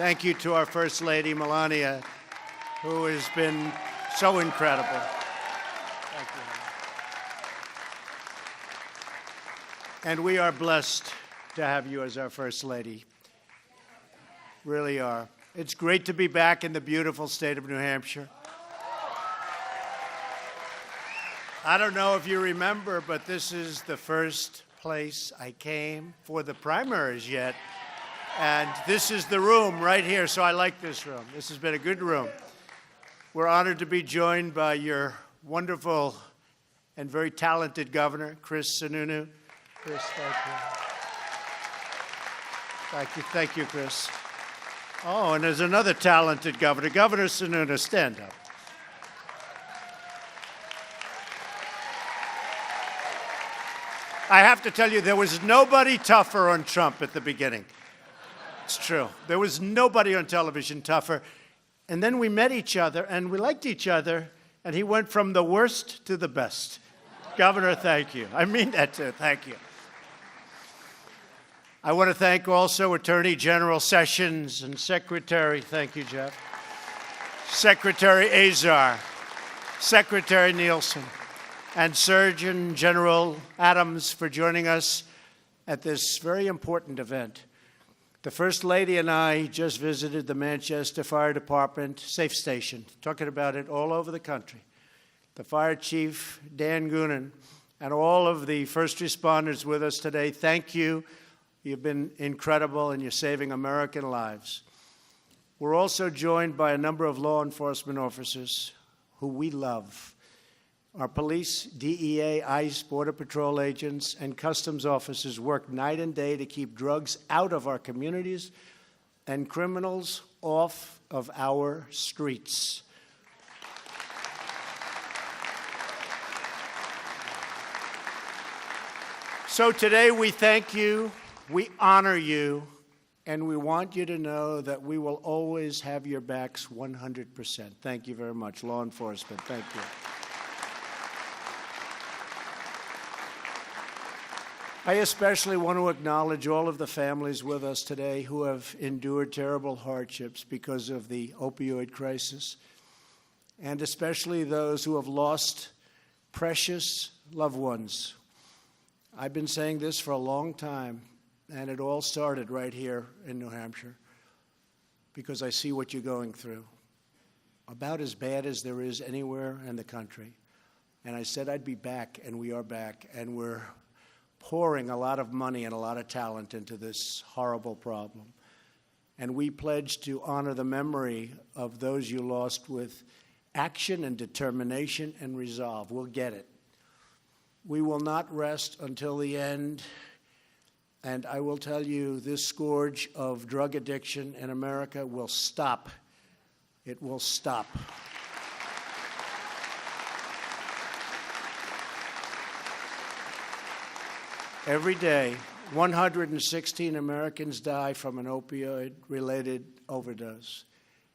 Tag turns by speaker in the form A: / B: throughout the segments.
A: Thank you to our First Lady, Melania, who has been so incredible. Thank you. And we are blessed to have you as our First Lady. Really are. It's great to be back in the beautiful state of New Hampshire. I don't know if you remember, but this is the first place I came for the primaries yet. And this is the room right here, so I like this room. This has been a good room. We're honored to be joined by your wonderful and very talented governor, Chris Sununu. Chris, thank you. Thank you, thank you, Chris. Oh, and there's another talented governor. Governor Sununu, stand up. I have to tell you, there was nobody tougher on Trump at the beginning. It's true. There was nobody on television tougher. And then we met each other, and we liked each other, and he went from the worst to the best. Governor, thank you. I mean that, too. Thank you. I want to thank also Attorney General Sessions and Secretary, thank you, Jeff, Secretary Azar, Secretary Nielsen, and Surgeon General Adams for joining us at this very important event. The First Lady and I just visited the Manchester Fire Department Safe Station, talking about it all over the country. The Fire Chief, Dan Goonan, and all of the first responders with us today, thank you. You've been incredible, and you're saving American lives. We're also joined by a number of law enforcement officers who we love. Our police, DEA, ICE, Border Patrol agents, and customs officers work night and day to keep drugs out of our communities and criminals off of our streets. So today we thank you, we honor you, and we want you to know that we will always have your backs 100%. Thank you very much, law enforcement. Thank you. I especially want to acknowledge all of the families with us today who have endured terrible hardships because of the opioid crisis, and especially those who have lost precious loved ones. I've been saying this for a long time, and it all started right here in New Hampshire because I see what you're going through, about as bad as there is anywhere in the country. And I said I'd be back, and we are back, and we're pouring a lot of money and a lot of talent into this horrible problem. And we pledge to honor the memory of those you lost with action and determination and resolve. We'll get it. We will not rest until the end. And I will tell you, this scourge of drug addiction in America will stop. It will stop. Every day, 116 Americans die from an opioid-related overdose.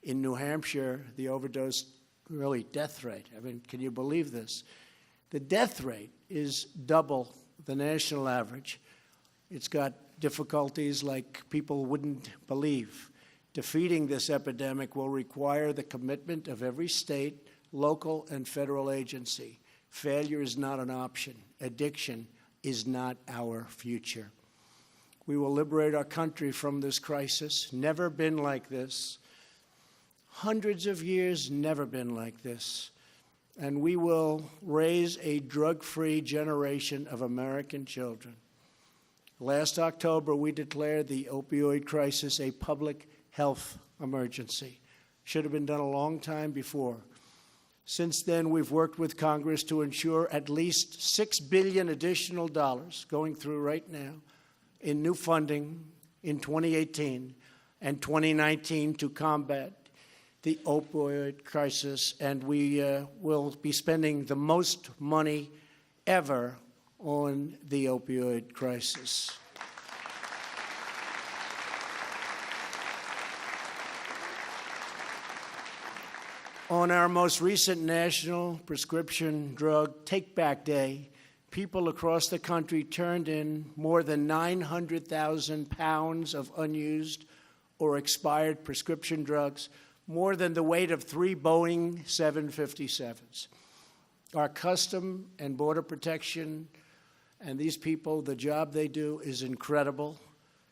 A: In New Hampshire, the overdose, really death rate, I mean, can you believe this? The death rate is double the national average. It's got difficulties like people wouldn't believe. Defeating this epidemic will require the commitment of every state, local, and federal agency. Failure is not an option. Addiction is not our future. We will liberate our country from this crisis. Never been like this. Hundreds of years, never been like this. And we will raise a drug-free generation of American children. Last October, we declared the opioid crisis a public health emergency. Should have been done a long time before. Since then, we've worked with Congress to ensure at least $6 billion additional dollars going through right now in new funding in 2018 and 2019 to combat the opioid crisis. And we will be spending the most money ever on the opioid crisis. On our most recent National Prescription Drug Take-Back Day, people across the country turned in more than 900,000 pounds of unused or expired prescription drugs, more than the weight of 3 Boeing 757s. Our Custom and Border Protection and these people, the job they do is incredible.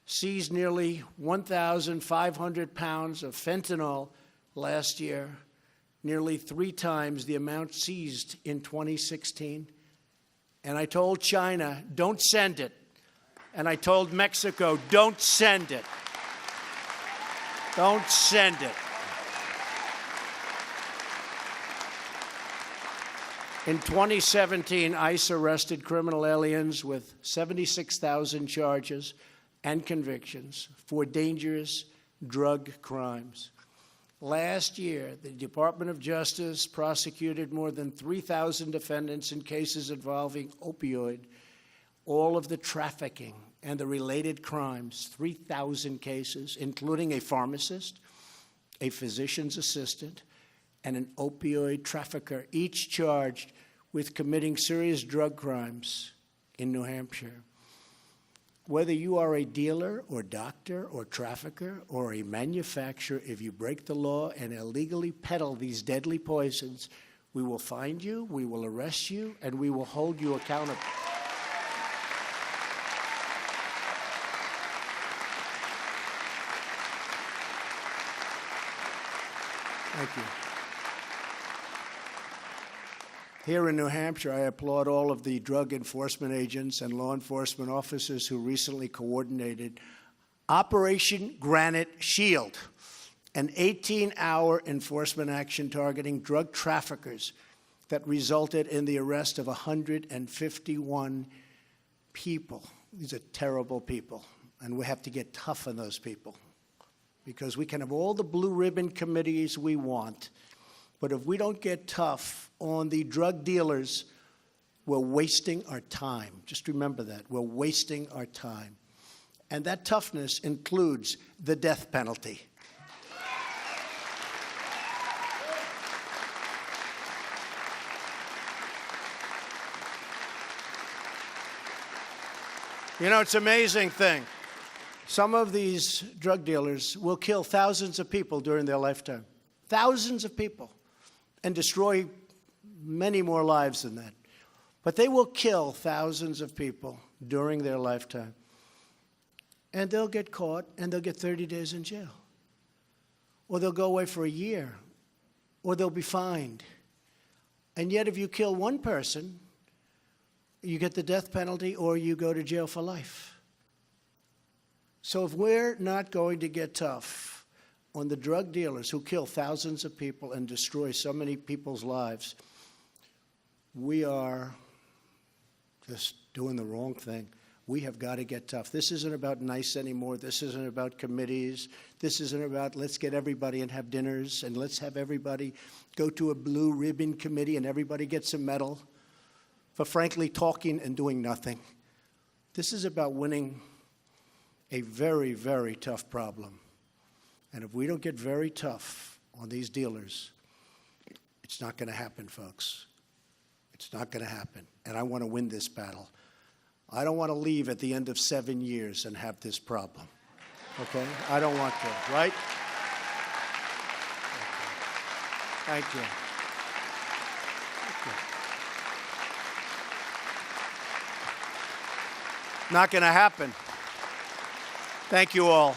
A: Seized nearly 1,500 pounds of fentanyl last year, nearly 3 times the amount seized in 2016. And I told China, don't send it. And I told Mexico, don't send it. Don't send it. In 2017, ICE arrested criminal aliens with 76,000 charges and convictions for dangerous drug crimes. Last year, the Department of Justice prosecuted more than 3,000 defendants in cases involving opioid, all of the trafficking and the related crimes, 3,000 cases, including a pharmacist, a physician's assistant, and an opioid trafficker, each charged with committing serious drug crimes in New Hampshire. Whether you are a dealer or doctor or trafficker or a manufacturer, if you break the law and illegally peddle these deadly poisons, we will find you, we will arrest you, and we will hold you accountable. Thank you. Here in New Hampshire, I applaud all of the drug enforcement agents and law enforcement officers who recently coordinated Operation Granite Shield, an 18-hour enforcement action targeting drug traffickers that resulted in the arrest of 151 people. These are terrible people, and we have to get tough on those people because we can have all the blue ribbon committees we want, but if we don't get tough on the drug dealers, we're wasting our time. Just remember that. We're wasting our time. And that toughness includes the death penalty. You know, it's an amazing thing. Some of these drug dealers will kill thousands of people during their lifetime. Thousands of people. And destroy many more lives than that. But they will kill thousands of people during their lifetime. And they'll get caught, and they'll get 30 days in jail. Or they'll go away for a year. Or they'll be fined. And yet if you kill one person, you get the death penalty or you go to jail for life. So if we're not going to get tough on the drug dealers who kill thousands of people and destroy so many people's lives, we are just doing the wrong thing. We have got to get tough. This isn't about nice anymore. This isn't about committees. This isn't about let's get everybody and have dinners and let's have everybody go to a blue ribbon committee and everybody gets a medal for frankly talking and doing nothing. This is about winning a very, very tough problem. And if we don't get very tough on these dealers, it's not going to happen, folks. It's not going to happen. And I want to win this battle. I don't want to leave at the end of 7 years and have this problem. Okay? I don't want to, right? Thank you. Not going to happen. Thank you all.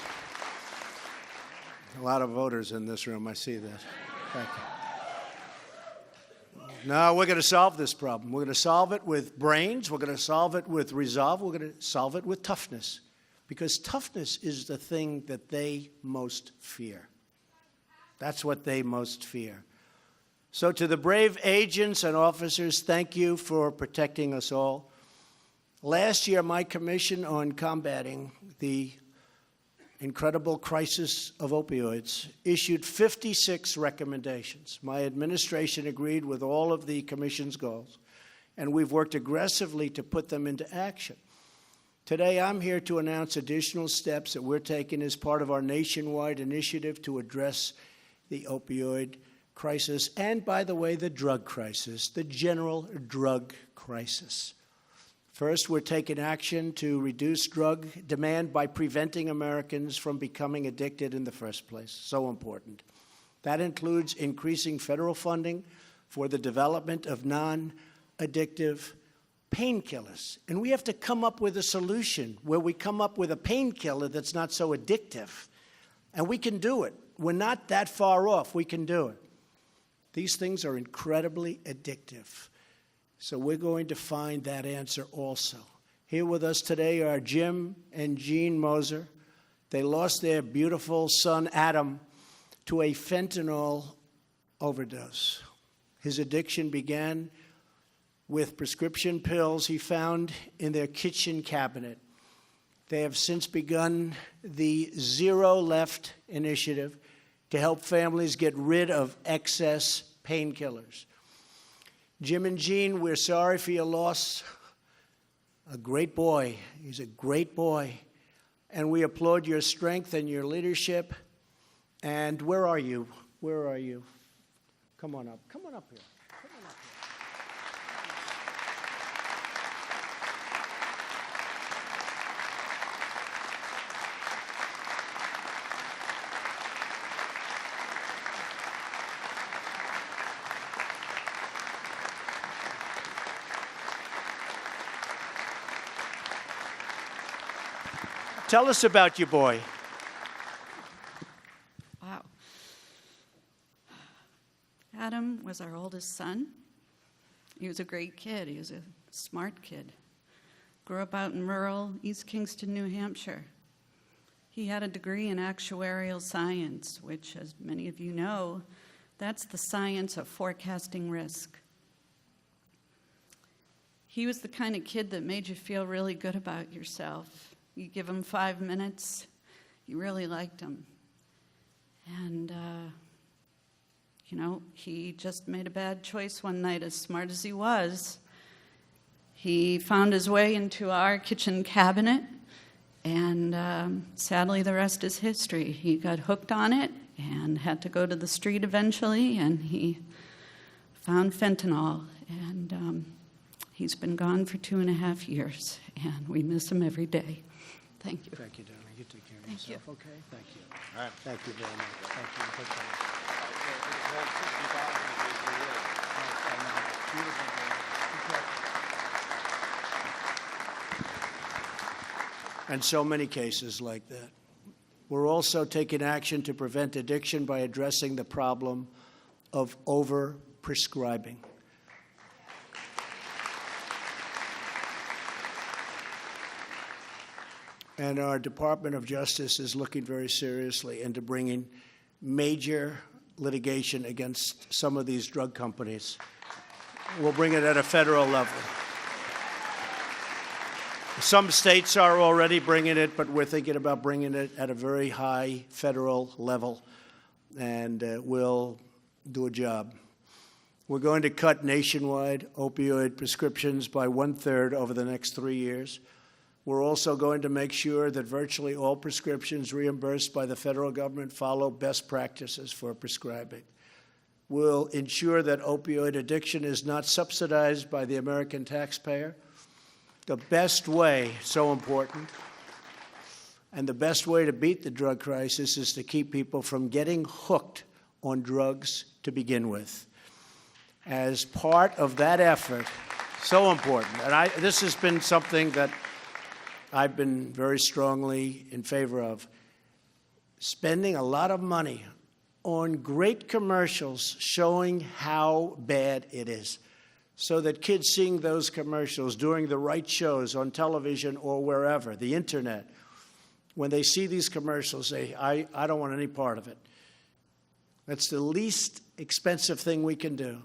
A: A lot of voters in this room, I see that. Thank you. No, we're going to solve this problem. We're going to solve it with brains. We're going to solve it with resolve. We're going to solve it with toughness. Because toughness is the thing that they most fear. That's what they most fear. So to the brave agents and officers, thank you for protecting us all. Last year, my commission on combating the incredible crisis of opioids issued 56 recommendations. My administration agreed with all of the commission's goals, and we've worked aggressively to put them into action. Today, I'm here to announce additional steps that we're taking as part of our nationwide initiative to address the opioid crisis and, by the way, the drug crisis, the general drug crisis. First, we're taking action to reduce drug demand by preventing Americans from becoming addicted in the first place. So important. That includes increasing federal funding for the development of non-addictive painkillers. And we have to come up with a solution where we come up with a painkiller that's not so addictive. And we can do it. We're not that far off. We can do it. These things are incredibly addictive. So we're going to find that answer also. Here with us today are Jim and Jean Moser. They lost their beautiful son, Adam, to a fentanyl overdose. His addiction began with prescription pills he found in their kitchen cabinet. They have since begun the Zero Left initiative to help families get rid of excess painkillers. Jim and Jean, we're sorry for your loss. A great boy. He's a great boy. And we applaud your strength and your leadership. And where are you? Where are you? Come on up. Come on up here. Come on up here. Tell us about your boy.
B: Wow. Adam was our oldest son. He was a great kid. He was a smart kid. Grew up out in rural East Kingston, New Hampshire. He had a degree in actuarial science, which, as many of you know, that's the science of forecasting risk. He was the kind of kid that made you feel really good about yourself. You give him 5 minutes, you really liked him. And, he just made a bad choice one night, as smart as he was. He found his way into our kitchen cabinet, and sadly, the rest is history. He got hooked on it and had to go to the street eventually, and he found fentanyl. And he's been gone for 2.5 years, and we miss him every day. Thank you.
A: Thank you, darling. You take care of
B: Thank
A: yourself,
B: you.
A: okay? Thank you.
C: All right.
A: Thank you very much. Thank you. And so many cases like that. We're also taking action to prevent addiction by addressing the problem of over-prescribing. And our Department of Justice is looking very seriously into bringing major litigation against some of these drug companies. We'll bring it at a federal level. Some states are already bringing it, but we're thinking about bringing it at a very high federal level, and we'll do a job. We're going to cut nationwide opioid prescriptions by 1/3 over the next 3 years. We're also going to make sure that virtually all prescriptions reimbursed by the federal government follow best practices for prescribing. We'll ensure that opioid addiction is not subsidized by the American taxpayer. The best way, so important, and the best way to beat the drug crisis is to keep people from getting hooked on drugs to begin with. As part of that effort, so important, and this has been something that I've been very strongly in favor of, spending a lot of money on great commercials showing how bad it is, so that kids seeing those commercials during the right shows on television or wherever, the internet, when they see these commercials, say, I don't want any part of it. That's the least expensive thing we can do,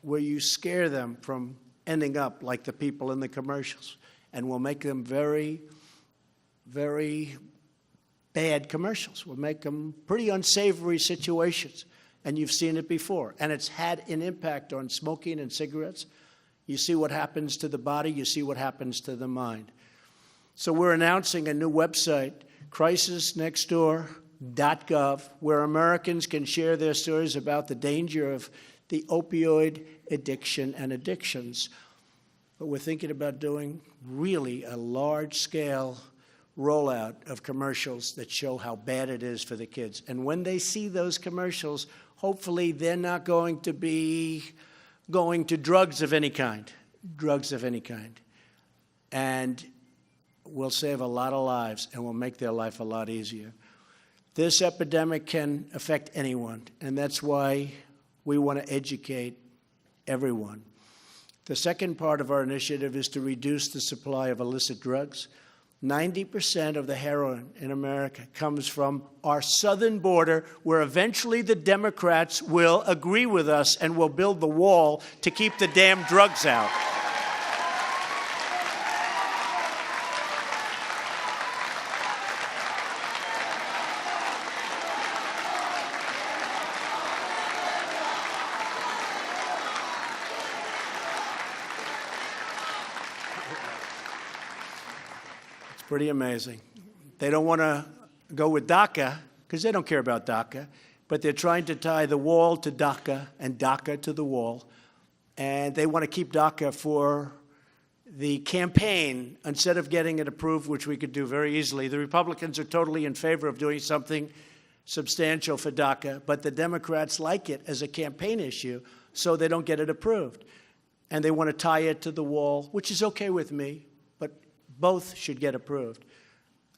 A: where you scare them from ending up like the people in the commercials. And we'll make them very, very bad commercials. We'll make them pretty unsavory situations. And you've seen it before. And it's had an impact on smoking and cigarettes. You see what happens to the body. You see what happens to the mind. So we're announcing a new website, crisisnextdoor.gov, where Americans can share their stories about the danger of the opioid addiction and addictions. but we're thinking about doing really a large-scale rollout of commercials that show how bad it is for the kids. And when they see those commercials, hopefully they're not going to be going to drugs of any kind. And we'll save a lot of lives and we'll make their life a lot easier. This epidemic can affect anyone, and that's why we want to educate everyone. The second part of our initiative is to reduce the supply of illicit drugs. 90% of the heroin in America comes from our southern border, where eventually the Democrats will agree with us and will build the wall to keep the damn drugs out. Pretty amazing. They don't want to go with DACA because they don't care about DACA, but they're trying to tie the wall to DACA and DACA to the wall, and they want to keep DACA for the campaign instead of getting it approved, which we could do very easily. The Republicans are totally in favor of doing something substantial for DACA, but the Democrats like it as a campaign issue, so they don't get it approved. And they want to tie it to the wall, which is okay with me. Both should get approved.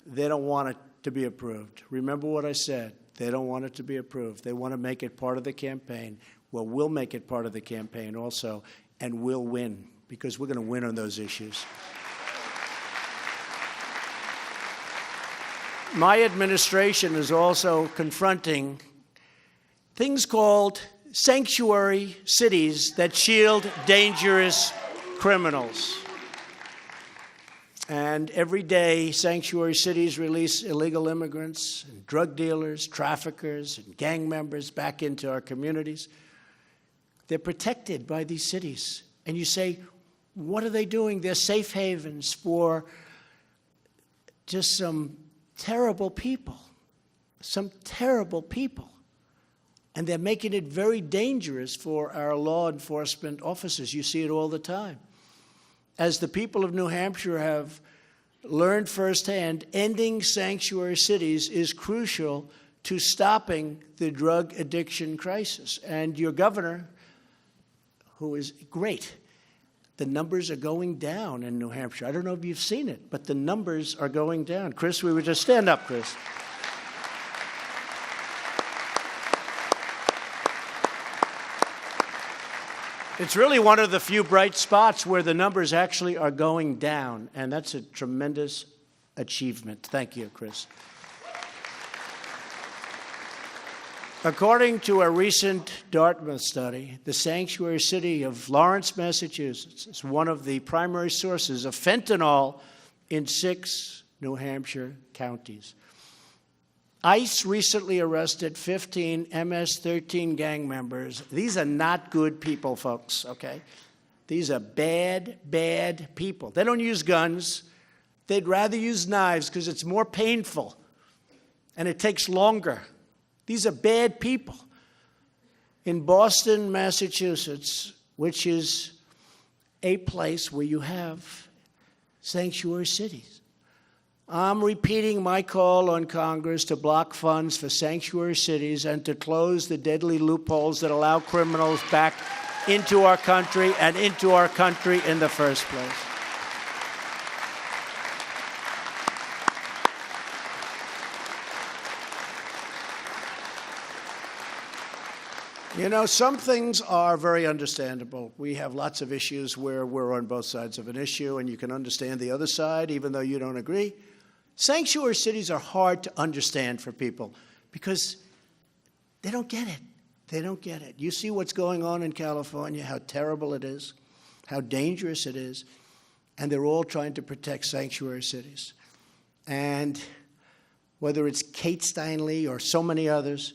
A: They don't want it to be approved. Remember what I said. They don't want it to be approved. They want to make it part of the campaign. Well, we'll make it part of the campaign also, and we'll win, because we're going to win on those issues. My administration is also confronting things called sanctuary cities that shield dangerous criminals. And every day, sanctuary cities release illegal immigrants, and drug dealers, traffickers, and gang members back into our communities. They're protected by these cities. And you say, what are they doing? They're safe havens for just some terrible people. And they're making it very dangerous for our law enforcement officers. You see it all the time. As the people of New Hampshire have learned firsthand, ending sanctuary cities is crucial to stopping the drug addiction crisis. And your governor, who is great, the numbers are going down in New Hampshire. I don't know if you've seen it, but the numbers are going down. Chris, we would just stand up, Chris. It's really one of the few bright spots where the numbers actually are going down, and that's a tremendous achievement. Thank you, Chris. According to a recent Dartmouth study, the sanctuary city of Lawrence, Massachusetts, is one of the primary sources of fentanyl in 6 New Hampshire counties. ICE recently arrested 15 MS-13 gang members. These are not good people, folks, okay? These are bad, bad people. They don't use guns. They'd rather use knives because it's more painful and it takes longer. These are bad people. In Boston, Massachusetts, which is a place where you have sanctuary cities, I'm repeating my call on Congress to block funds for sanctuary cities and to close the deadly loopholes that allow criminals back into our country and into our country in the first place. You know, some things are very understandable. We have lots of issues where we're on both sides of an issue, and you can understand the other side even though you don't agree. Sanctuary cities are hard to understand for people because they don't get it. They don't get it. You see what's going on in California, how terrible it is, how dangerous it is, and they're all trying to protect sanctuary cities. And whether it's Kate Steinle or so many others,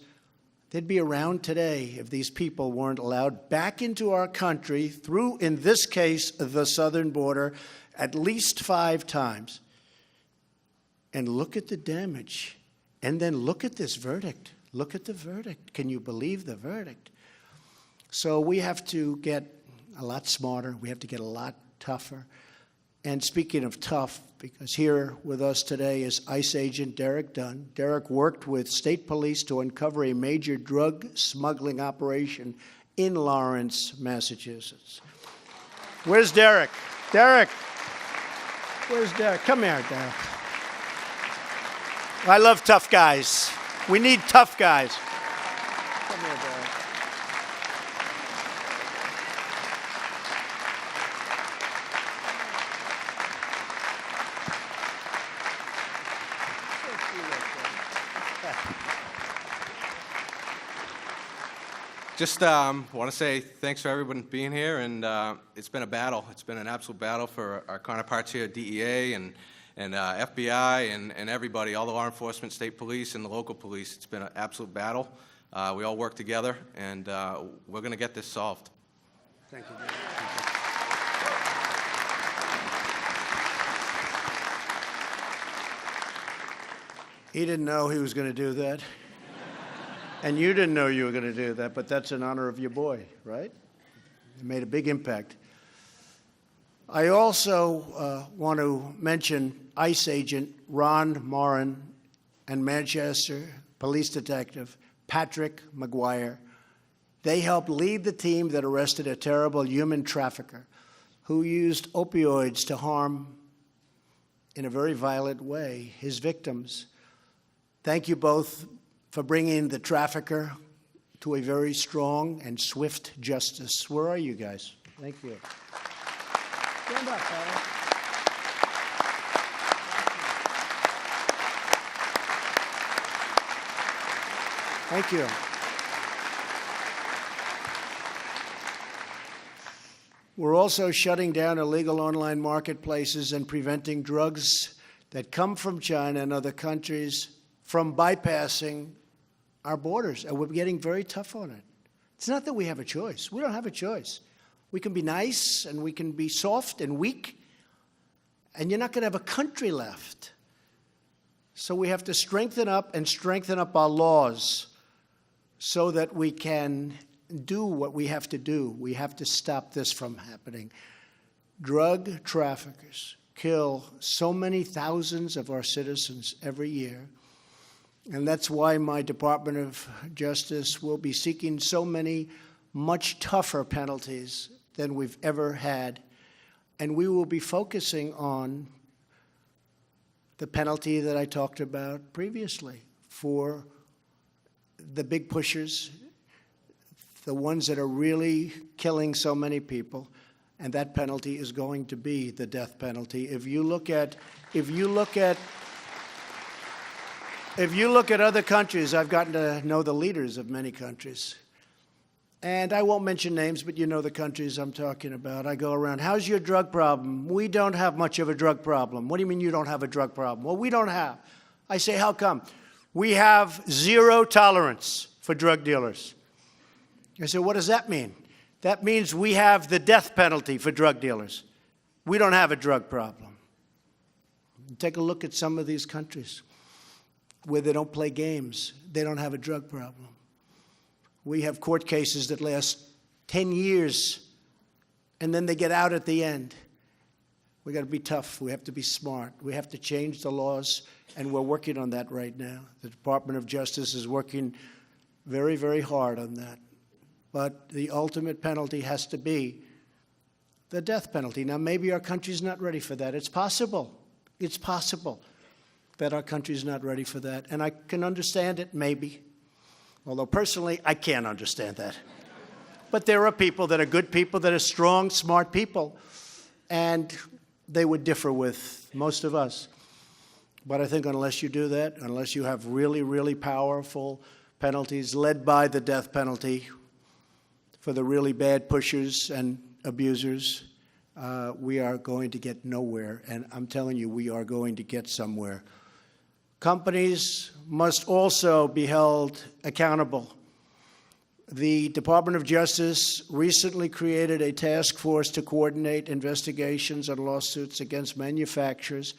A: they'd be around today if these people weren't allowed back into our country through, in this case, the southern border, at least 5 times. And look at the damage. And then look at this verdict. Look at the verdict. Can you believe the verdict? So we have to get a lot smarter. We have to get a lot tougher. And speaking of tough, because here with us today is ICE agent Derek Dunn. Derek worked with state police to uncover a major drug smuggling operation in Lawrence, Massachusetts. Where's Derek? Derek! Where's Derek? Come here, Derek. I love tough guys. We need tough guys. Come here, Derek.
C: Just want to say thanks for everyone being here, and it's been a battle. It's been an absolute battle for our counterparts here at DEA and FBI and everybody, all the law enforcement, state police, and the local police. It's been an absolute battle. We all work together, and we're going to get this solved.
A: Thank you. He didn't know he was going to do that. And you didn't know you were going to do that, but that's in honor of your boy, right? It made a big impact. I also want to mention ICE agent Ron Moran and Manchester police detective Patrick McGuire. They helped lead the team that arrested a terrible human trafficker who used opioids to harm, in a very violent way, his victims. Thank you both for bringing the trafficker to a very strong and swift justice. Where are you guys? Thank you. Stand up, fellas. Thank you. We're also shutting down illegal online marketplaces and preventing drugs that come from China and other countries from bypassing our borders, and we're getting very tough on it. It's not that we have a choice. We don't have a choice. We can be nice, and we can be soft and weak, and you're not going to have a country left. So we have to strengthen up our laws so that we can do what we have to do. We have to stop this from happening. Drug traffickers kill so many thousands of our citizens every year. And that's why my Department of Justice will be seeking so many much tougher penalties than we've ever had. And we will be focusing on the penalty that I talked about previously for the big pushers, the ones that are really killing so many people. And that penalty is going to be the death penalty. If you look at other countries, I've gotten to know the leaders of many countries. And I won't mention names, but you know the countries I'm talking about. I go around, how's your drug problem? We don't have much of a drug problem. What do you mean you don't have a drug problem? Well, we don't have. I say, how come? We have zero tolerance for drug dealers. I say, what does that mean? That means we have the death penalty for drug dealers. We don't have a drug problem. Take a look at some of these countries where they don't play games. They don't have a drug problem. We have court cases that last 10 years, and then they get out at the end. We've got to be tough. We have to be smart. We have to change the laws, and we're working on that right now. The Department of Justice is working very, very hard on that. But the ultimate penalty has to be the death penalty. Now, maybe our country's not ready for that. It's possible. It's possible that our country's not ready for that. And I can understand it, maybe. Although personally, I can't understand that. But there are people that are good people, that are strong, smart people, and they would differ with most of us. But I think unless you do that, unless you have really, really powerful penalties led by the death penalty for the really bad pushers and abusers, we are going to get nowhere. And I'm telling you, we are going to get somewhere. Companies must also be held accountable. The Department of Justice recently created a task force to coordinate investigations and lawsuits against manufacturers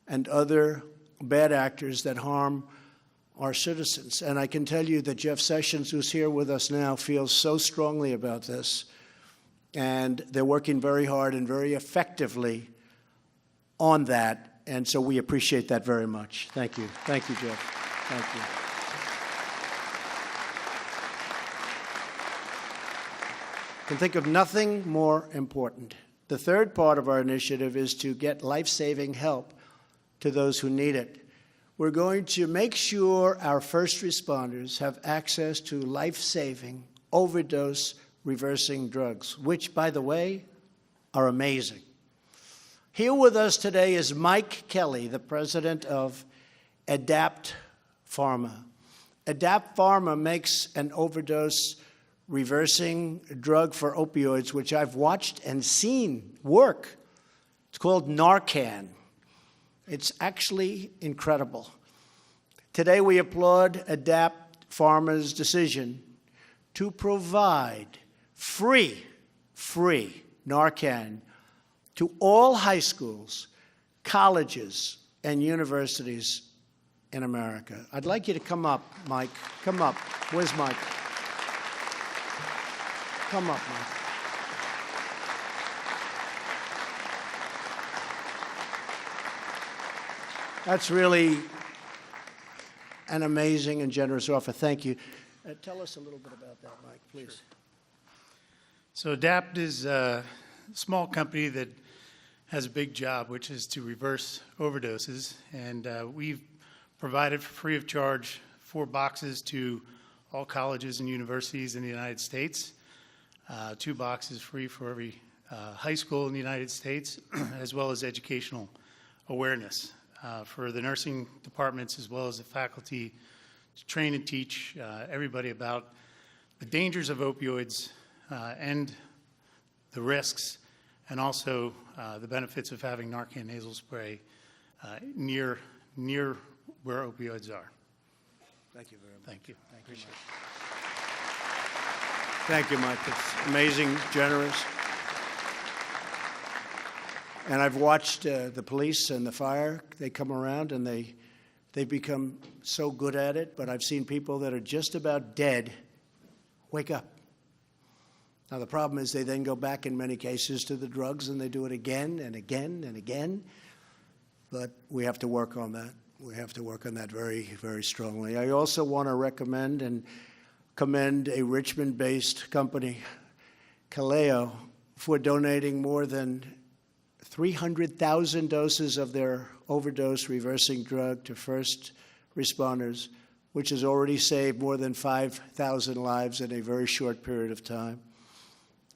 A: and other bad actors that harm our citizens. And I can tell you that Jeff Sessions, who's here with us now, feels so strongly about this. And they're working very hard and very effectively on that. And so we appreciate that very much. Thank you. Thank you, Jeff. Thank you. I can think of nothing more important. The third part of our initiative is to get life-saving help to those who need it. We're going to make sure our first responders have access to life-saving, overdose-reversing drugs, which, by the way, are amazing. Here with us today is Mike Kelly, the president of Adapt Pharma. Adapt Pharma makes an overdose reversing drug for opioids, which I've watched and seen work. It's called Narcan. It's actually incredible. Today we applaud Adapt Pharma's decision to provide free Narcan to all high schools, colleges, and universities in America. I'd like you to come up, Mike. Come up. Where's Mike? Come up, Mike. That's really an amazing and generous offer. Thank you. Tell us a little bit about that, Mike, please.
D: Sure. So Adapt is a small company that has a big job, which is to reverse overdoses. And we've provided for free of charge 4 boxes to all colleges and universities in the United States. 2 boxes free for every high school in the United States, as well as educational awareness for the nursing departments as well as the faculty to train and teach everybody about the dangers of opioids and the risks, and also the benefits of having Narcan nasal spray near where opioids are.
A: Thank you very much.
D: Thank you.
A: Appreciate it. Thank you, Mike. It's amazing, generous. And I've watched the police and the fire. They come around and they become so good at it. But I've seen people that are just about dead wake up. Now, the problem is they then go back in many cases to the drugs and they do it again and again and again. But we have to work on that. We have to work on that very, very strongly. I also want to recommend and commend a Richmond-based company, Kaleo, for donating more than 300,000 doses of their overdose-reversing drug to first responders, which has already saved more than 5,000 lives in a very short period of time.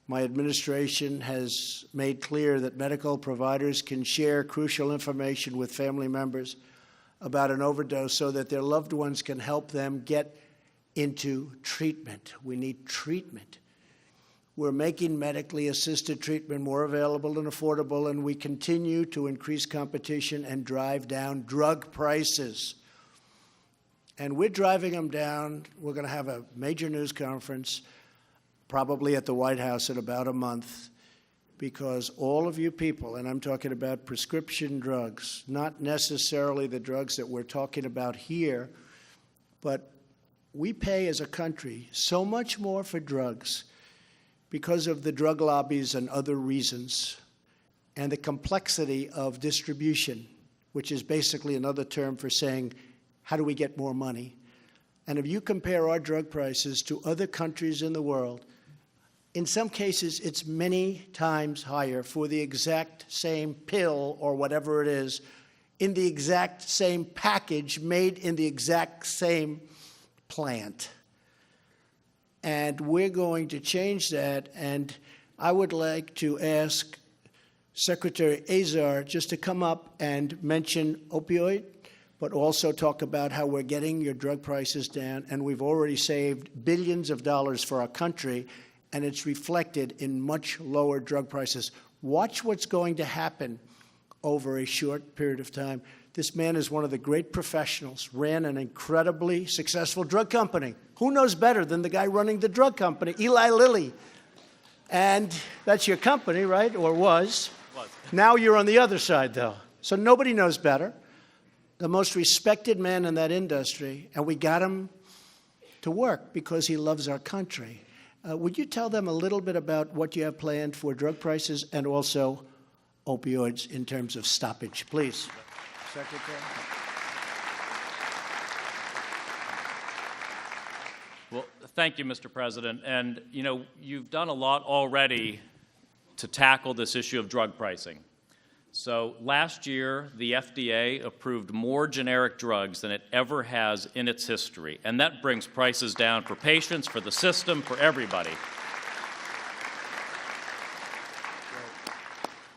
A: My administration has made clear that medical providers can share crucial information with family members about an overdose so that their loved ones can help them get into treatment. We need treatment. We're making medically assisted treatment more available and affordable, and we continue to increase competition and drive down drug prices. And we're driving them down. We're going to have a major news conference, probably at the White House in about a month, because all of you people, and I'm talking about prescription drugs, not necessarily the drugs that we're talking about here, but we pay as a country so much more for drugs because of the drug lobbies and other reasons, and the complexity of distribution, which is basically another term for saying, how do we get more money? And if you compare our drug prices to other countries in the world, in some cases it's many times higher for the exact same pill or whatever it is, in the exact same package, made in the exact same plant. And we're going to change that, and I would like to ask Secretary Azar just to come up and mention opioid, but also talk about how we're getting your drug prices down, and we've already saved billions of dollars for our country, and it's reflected in much lower drug prices. Watch what's going to happen over a short period of time. This man is one of the great professionals, ran an incredibly successful drug company. Who knows better than the guy running the drug company, Eli Lilly? And that's your company, right, or was? Now you're on the other side, though. So nobody knows better. The most respected man in that industry, and we got him to work because he loves our country. Would you tell them a little bit about what you have planned for drug prices and also opioids in terms of stoppage, please? Secretary.
E: Well, thank you, Mr. President. And, you know, you've done a lot already to tackle this issue of drug pricing. So last year, the FDA approved more generic drugs than it ever has in its history, and that brings prices down for patients, for the system, for everybody.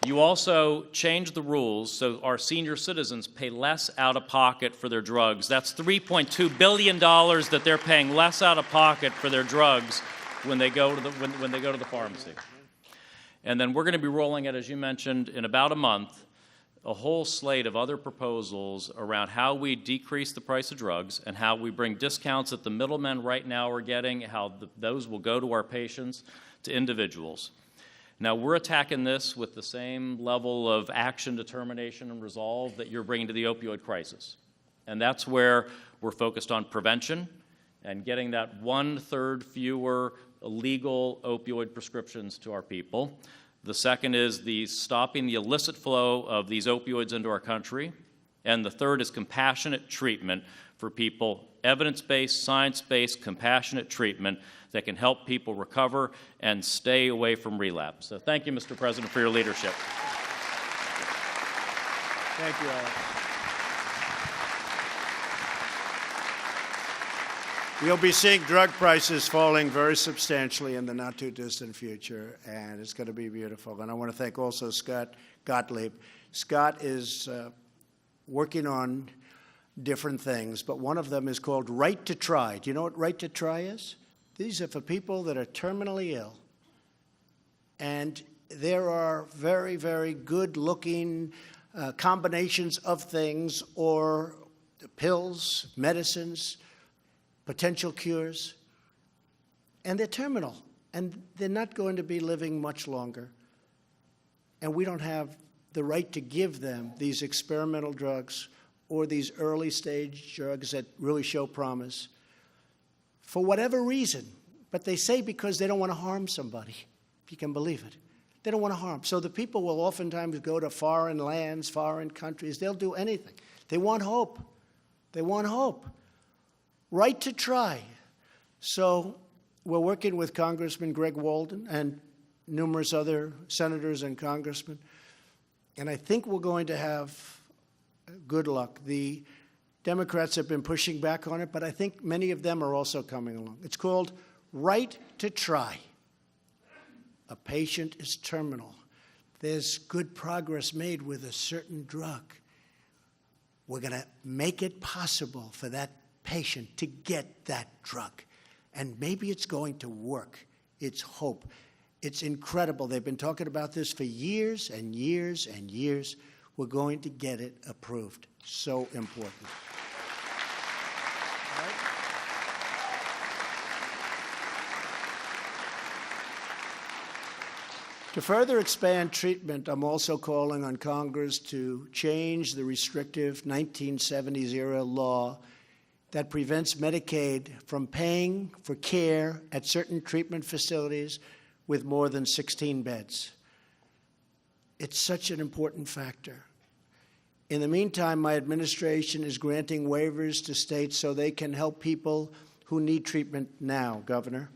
E: You also changed the rules so our senior citizens pay less out of pocket for their drugs. That's $3.2 billion that they're paying less out of pocket for their drugs when they go to the pharmacy. And then we're going to be rolling out, as you mentioned, in about a month, a whole slate of other proposals around how we decrease the price of drugs and how we bring discounts that the middlemen right now are getting, how those will go to our patients, to individuals. Now, we're attacking this with the same level of action, determination, and resolve that you're bringing to the opioid crisis. And that's where we're focused on prevention and getting that 1/3 fewer illegal opioid prescriptions to our people. The second is stopping the illicit flow of these opioids into our country. And the third is compassionate treatment for people, evidence-based, science-based, compassionate treatment that can help people recover and stay away from relapse. So thank you, Mr. President, for your leadership.
A: Thank you, Alex. You'll be seeing drug prices falling very substantially in the not-too-distant future, and it's going to be beautiful. And I want to thank also Scott Gottlieb. Scott is working on different things, but one of them is called Right to Try. Do you know what Right to Try is? These are for people that are terminally ill. And there are very, very good-looking combinations of things or pills, medicines, potential cures, and they're terminal, and they're not going to be living much longer. And we don't have the right to give them these experimental drugs or these early-stage drugs that really show promise for whatever reason. But they say because they don't want to harm somebody, if you can believe it. They don't want to harm. So the people will oftentimes go to foreign lands, foreign countries. They'll do anything. They want hope. They want hope. Right to try. So we're working with Congressman Greg Walden and numerous other senators and congressmen, and I think we're going to have good luck. The Democrats have been pushing back on it, but I think many of them are also coming along. It's called Right to Try. A patient is terminal. There's good progress made with a certain drug. We're going to make it possible for that patient to get that drug. And maybe it's going to work. It's hope. It's incredible. They've been talking about this for years and years and years. We're going to get it approved. So important. All right. To further expand treatment, I'm also calling on Congress to change the restrictive 1970s-era law that prevents Medicaid from paying for care at certain treatment facilities with more than 16 beds. It's such an important factor. In the meantime, my administration is granting waivers to states so they can help people who need treatment now, Governor.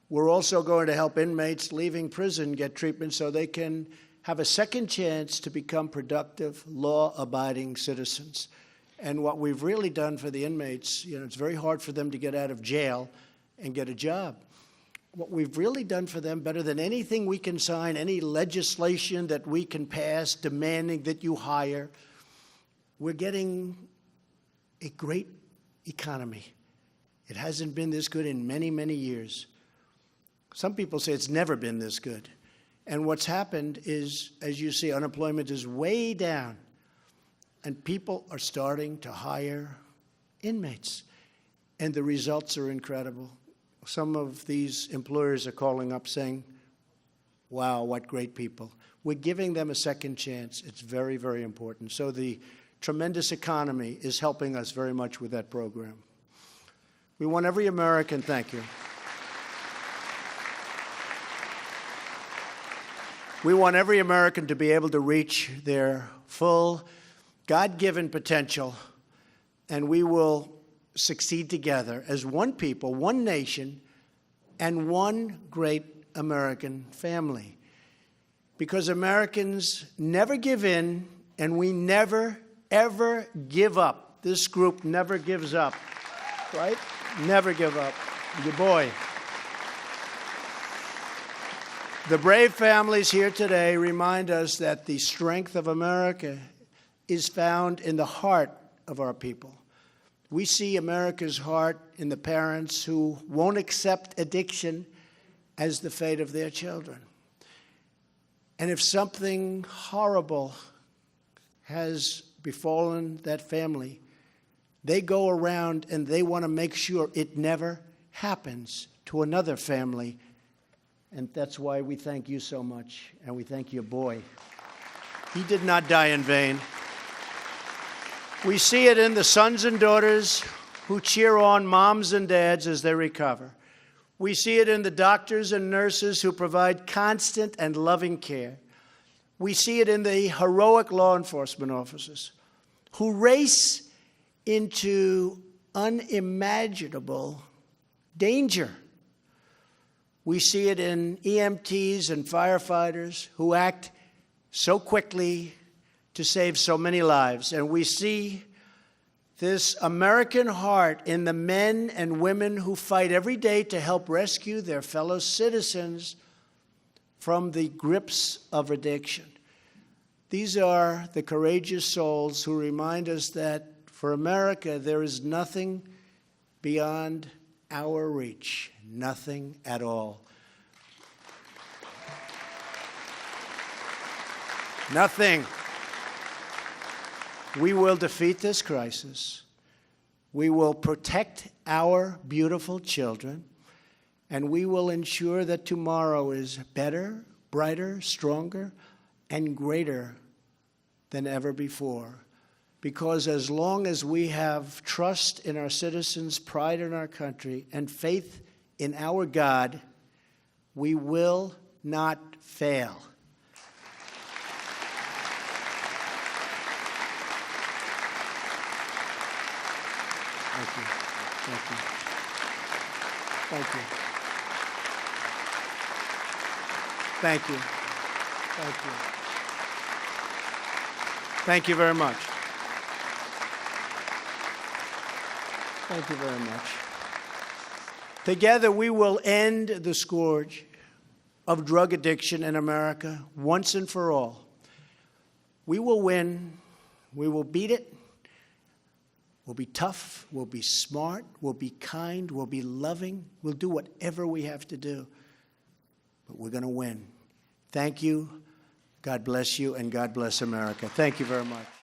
A: We're also going to help inmates leaving prison get treatment so they can have a second chance to become productive, law-abiding citizens. And what we've really done for the inmates, it's very hard for them to get out of jail and get a job. What we've really done for them, better than anything we can sign, any legislation that we can pass demanding that you hire, we're getting a great economy. It hasn't been this good in many, many years. Some people say it's never been this good. And what's happened is, as you see, unemployment is way down. And people are starting to hire inmates. And the results are incredible. Some of these employers are calling up saying, wow, what great people. We're giving them a second chance. It's very, very important. So the tremendous economy is helping us very much with that program. We want every American, thank you. We want every American to be able to reach their full God-given potential, and we will succeed together as one people, one nation, and one great American family. Because Americans never give in, and we never, ever give up. This group never gives up, right? Never give up. Your boy. The brave families here today remind us that the strength of America is found in the heart of our people. We see America's heart in the parents who won't accept addiction as the fate of their children. And if something horrible has befallen that family, they go around and they want to make sure it never happens to another family. And that's why we thank you so much, and we thank your boy. He did not die in vain. We see it in the sons and daughters who cheer on moms and dads as they recover. We see it in the doctors and nurses who provide constant and loving care. We see it in the heroic law enforcement officers who race into unimaginable danger. We see it in EMTs and firefighters who act so quickly to save so many lives. And we see this American heart in the men and women who fight every day to help rescue their fellow citizens from the grips of addiction. These are the courageous souls who remind us that for America, there is nothing beyond our reach, nothing at all. Nothing. We will defeat this crisis. We will protect our beautiful children, and we will ensure that tomorrow is better, brighter, stronger, and greater than ever before. Because as long as we have trust in our citizens, pride in our country, and faith in our God, we will not fail. Thank you. Thank you. Thank you. Thank you. Thank you. Thank you very much. Thank you very much. Together we will end the scourge of drug addiction in America once and for all. We will win. We will beat it. We'll be tough. We'll be smart. We'll be kind. We'll be loving. We'll do whatever we have to do. But we're going to win. Thank you. God bless you, and God bless America. Thank you very much.